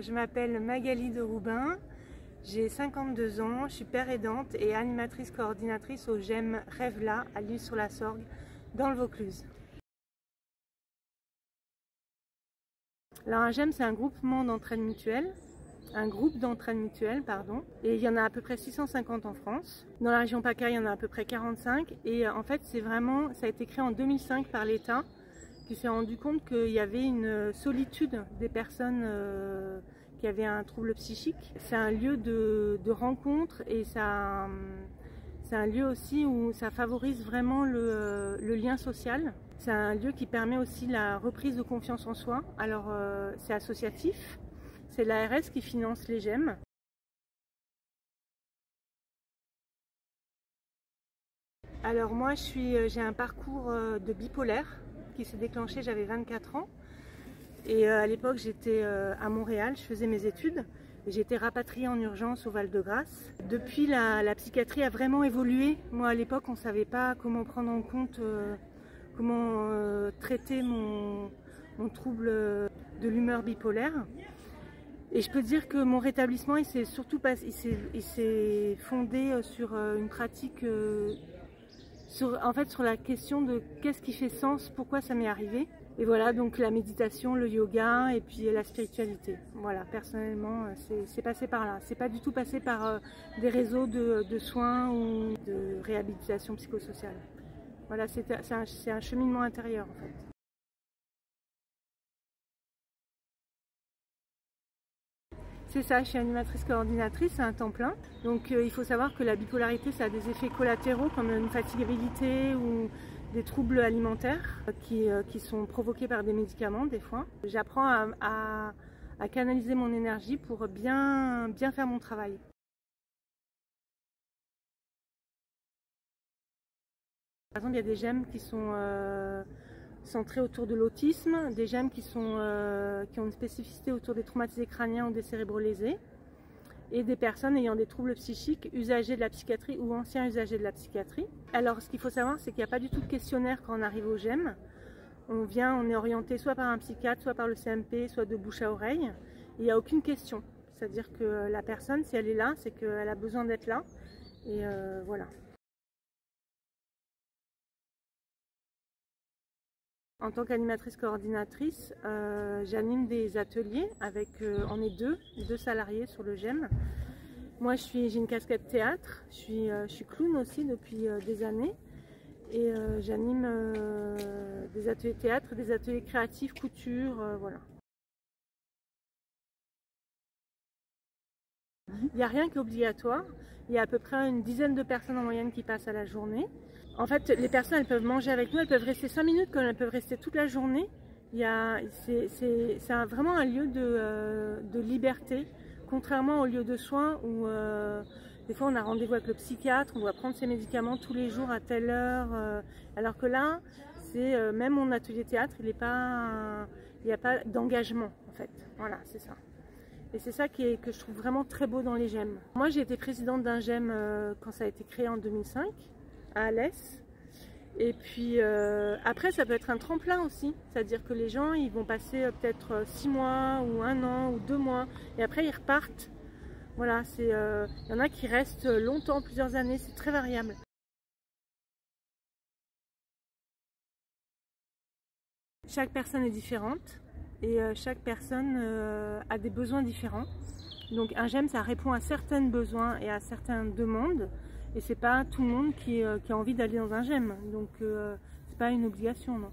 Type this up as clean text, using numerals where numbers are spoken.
je m'appelle Magali de Roubin, j'ai 52 ans, je suis père aidante et animatrice coordinatrice au GEM Rêve-là à l'Isle-sur-la-Sorgue dans le Vaucluse. Alors un GEM, c'est un groupement d'entraide mutuelle. Un groupe d'entraide mutuelle, pardon, et il y en a à peu près 650 en France. Dans la région PACA, il y en a à peu près 45, et en fait, ça a été créé en 2005 par l'État, qui s'est rendu compte qu'il y avait une solitude des personnes qui avaient un trouble psychique. C'est un lieu de rencontre et c'est un lieu aussi où ça favorise vraiment le lien social. C'est un lieu qui permet aussi la reprise de confiance en soi. Alors, c'est associatif. C'est l'ARS qui finance les GEM. Alors moi j'ai un parcours de bipolaire qui s'est déclenché, j'avais 24 ans. Et à l'époque j'étais à Montréal, je faisais mes études. J'ai été rapatriée en urgence au Val-de-Grâce. Depuis la psychiatrie a vraiment évolué. Moi à l'époque on ne savait pas comment prendre en compte, comment traiter mon trouble de l'humeur bipolaire. Et je peux dire que mon rétablissement, il s'est fondé sur une pratique, sur la question de qu'est-ce qui fait sens, pourquoi ça m'est arrivé. Et voilà, donc la méditation, le yoga et puis la spiritualité. Voilà, personnellement, c'est passé par là. C'est pas du tout passé par des réseaux de soins ou de réhabilitation psychosociale. Voilà, c'est un cheminement intérieur en fait. C'est ça, je suis animatrice coordinatrice à un temps plein. Donc il faut savoir que la bipolarité, ça a des effets collatéraux comme une fatigabilité ou des troubles alimentaires qui sont provoqués par des médicaments des fois. J'apprends à canaliser mon énergie pour bien faire mon travail. Par exemple, il y a des GEM qui sont centrés autour de l'autisme, des GEM qui ont une spécificité autour des traumatisés crâniens ou des cérébrolésés, et des personnes ayant des troubles psychiques, usagers de la psychiatrie ou anciens usagers de la psychiatrie. Alors ce qu'il faut savoir, c'est qu'il n'y a pas du tout de questionnaire quand on arrive au GEM. On est orienté soit par un psychiatre, soit par le CMP, soit de bouche à oreille. Il n'y a aucune question. C'est-à-dire que la personne, si elle est là, c'est qu'elle a besoin d'être là. Et voilà. En tant qu'animatrice coordinatrice, j'anime des ateliers avec, on est deux salariés sur le GEM. Moi j'ai une casquette théâtre, je suis clown aussi depuis des années et j'anime des ateliers théâtre, des ateliers créatifs, couture, voilà. Il n'y a rien qui est obligatoire, il y a à peu près une dizaine de personnes en moyenne qui passent à la journée. En fait, les personnes, elles peuvent manger avec nous, elles peuvent rester 5 minutes comme elles peuvent rester toute la journée. C'est vraiment un lieu de liberté, contrairement au lieu de soins où des fois on a rendez-vous avec le psychiatre, on doit prendre ses médicaments tous les jours à telle heure. Alors que là, même mon atelier théâtre, il n'y a pas d'engagement en fait. Voilà, c'est ça. Et c'est ça que je trouve vraiment très beau dans les GEM. Moi, j'ai été présidente d'un GEM quand ça a été créé en 2005. À Alès. Et puis après ça peut être un tremplin aussi, c'est-à-dire que les gens ils vont passer peut-être 6 mois ou 1 an ou 2 mois et après ils repartent. Voilà, il y en a qui restent longtemps, plusieurs années, c'est très variable. Chaque personne est différente et chaque personne a des besoins différents. Donc un GEM ça répond à certains besoins et à certaines demandes. Et c'est pas tout le monde qui a envie d'aller dans un GEM, donc c'est pas une obligation, non.